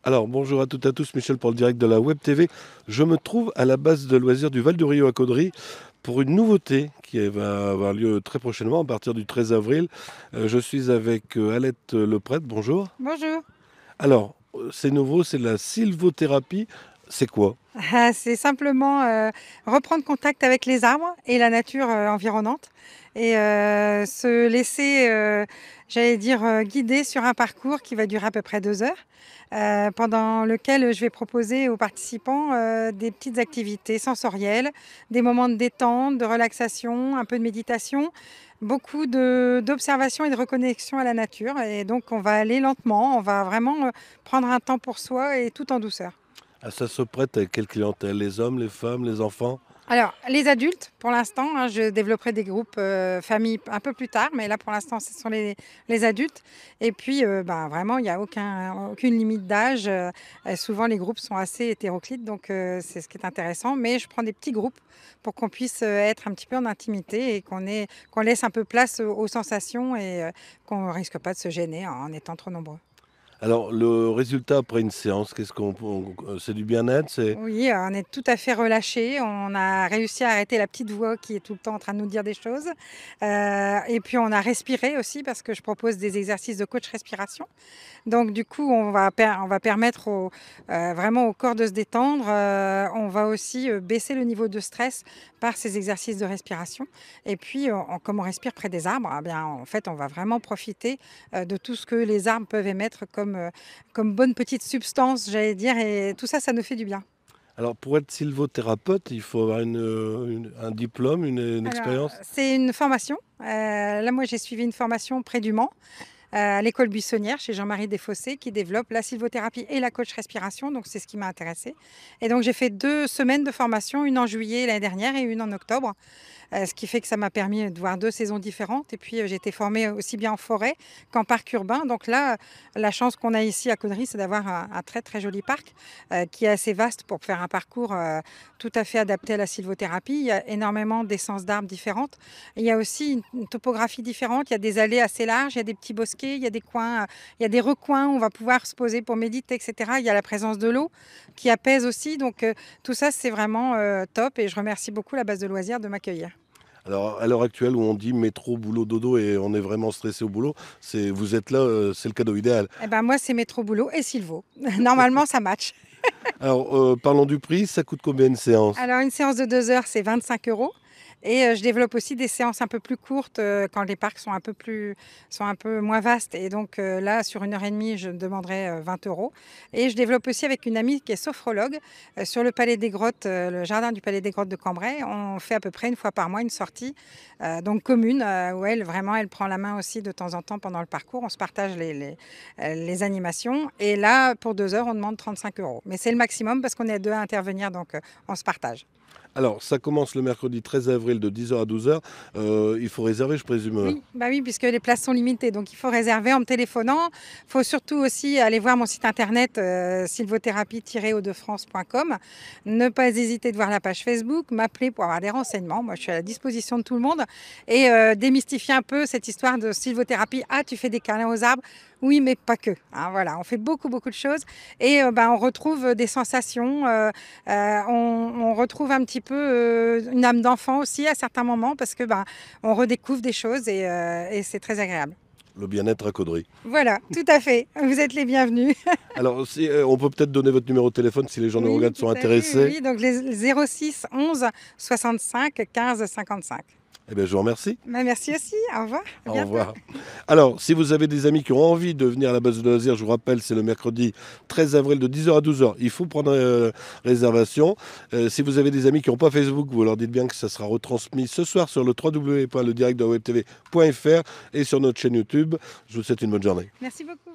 Alors, bonjour à toutes et à tous, Michel pour le direct de la Web TV. Je me trouve à la base de loisirs du Val du Rio à Caudry pour une nouveauté qui va avoir lieu très prochainement, à partir du 13 avril. Je suis avec Alette Leprêtre, bonjour. Bonjour. Alors, c'est nouveau, c'est la sylvothérapie. C'est quoi? Ah, c'est simplement reprendre contact avec les arbres et la nature environnante et se laisser, j'allais dire, guider sur un parcours qui va durer à peu près 2 heures, pendant lequel je vais proposer aux participants des petites activités sensorielles, des moments de détente, de relaxation, un peu de méditation, beaucoup d'observation et de reconnexion à la nature. Et donc on va aller lentement, on va vraiment prendre un temps pour soi et tout en douceur. Ah, ça se prête à quelle clientèle? Les hommes, les femmes, les enfants? Alors, les adultes, pour l'instant, hein, je développerai des groupes familles un peu plus tard, mais là, pour l'instant, ce sont les adultes. Et puis, ben, vraiment, il n'y a aucune limite d'âge. Souvent, les groupes sont assez hétéroclites, donc c'est ce qui est intéressant. Mais je prends des petits groupes pour qu'on puisse être un petit peu en intimité et qu'on laisse un peu place aux sensations et qu'on ne risque pas de se gêner en étant trop nombreux. Alors, le résultat après une séance, c'est du bien-être, c'est... Oui, on est tout à fait relâché. On a réussi à arrêter la petite voix qui est tout le temps en train de nous dire des choses. Et puis on a respiré aussi parce que je propose des exercices de coach respiration. Donc du coup, on va permettre vraiment au corps de se détendre. On va aussi baisser le niveau de stress par ces exercices de respiration. Et puis, comme on respire près des arbres, eh bien, en fait, on va vraiment profiter de tout ce que les arbres peuvent émettre comme bonne petite substance, j'allais dire. Et tout ça, ça nous fait du bien. Alors, pour être sylvothérapeute, il faut avoir un diplôme, une Alors, expérience? c'est une formation. Là, moi, j'ai suivi une formation près du Mans, à l'école buissonnière chez Jean-Marie Desfossés qui développe la sylvothérapie et la coach respiration. Donc, c'est ce qui m'a intéressée. Et donc, j'ai fait 2 semaines de formation, une en juillet l'année dernière et une en octobre. Ce qui fait que ça m'a permis de voir 2 saisons différentes et puis, j'ai été formée aussi bien en forêt qu'en parc urbain. Donc là, la chance qu'on a ici à Caudry, c'est d'avoir un très, très joli parc, qui est assez vaste pour faire un parcours, tout à fait adapté à la sylvothérapie. Il y a énormément d'essences d'arbres différentes. Il y a aussi une topographie différente. Il y a des allées assez larges, il y a des petits bosquets, il y a des coins, il y a des recoins où on va pouvoir se poser pour méditer et cetera. Il y a la présence de l'eau qui apaise aussi. Donc, tout ça, c'est vraiment, top et je remercie beaucoup la base de loisirs de m'accueillir. Alors, à l'heure actuelle où on dit métro, boulot, dodo et on est vraiment stressé au boulot, vous êtes là, c'est le cadeau idéal. Eh ben, moi, c'est métro boulot et Sylvo. Normalement, ça match. Alors, parlons du prix, ça coûte combien une séance? Alors, une séance de 2 heures, c'est 25 euros. Et je développe aussi des séances un peu plus courtes quand les parcs sont un peu moins vastes. Et donc là, sur 1 heure et demie, je demanderai 20 euros. Et je développe aussi avec une amie qui est sophrologue sur le Palais des Grottes, le jardin du Palais des Grottes de Cambrai. On fait à peu près une fois par mois une sortie donc commune où elle, vraiment, elle prend la main aussi de temps en temps pendant le parcours. On se partage les animations. Et là, pour 2 heures, on demande 35 euros. Mais c'est le maximum parce qu'on est deux à intervenir, donc on se partage. Alors, ça commence le mercredi 13 avril de 10 heures à 12 heures. Il faut réserver, je présume. Oui, bah oui, puisque les places sont limitées, donc il faut réserver en me téléphonant. Il faut surtout aussi aller voir mon site internet sylvothérapie-hauts-de-france.com. Ne pas hésiter de voir la page Facebook, m'appeler pour avoir des renseignements. Moi, je suis à la disposition de tout le monde. Et démystifier un peu cette histoire de sylvothérapie. Ah, tu fais des câlins aux arbres? Oui, mais pas que, hein, voilà, on fait beaucoup, beaucoup de choses. Et ben, on retrouve des sensations. On retrouve un petit peu une âme d'enfant aussi à certains moments parce que ben, on redécouvre des choses et c'est très agréable. Le bien-être à Caudry. Voilà, tout à fait. Vous êtes les bienvenus. Alors, on peut peut-être donner votre numéro de téléphone si les gens nous Oui, regardent tout sont à fait. Oui, intéressés. oui. Donc les 06 11 65 15 55. Eh bien, je vous remercie. Ben, merci aussi. Au revoir. À Au bientôt. revoir. Alors, si vous avez des amis qui ont envie de venir à la base de loisirs, je vous rappelle, c'est le mercredi 13 avril de 10 heures à 12 heures. Il faut prendre réservation. Si vous avez des amis qui n'ont pas Facebook, vous leur dites bien que ça sera retransmis ce soir sur le www.ledirectdewebtv.fr et sur notre chaîne YouTube. Je vous souhaite une bonne journée. Merci beaucoup.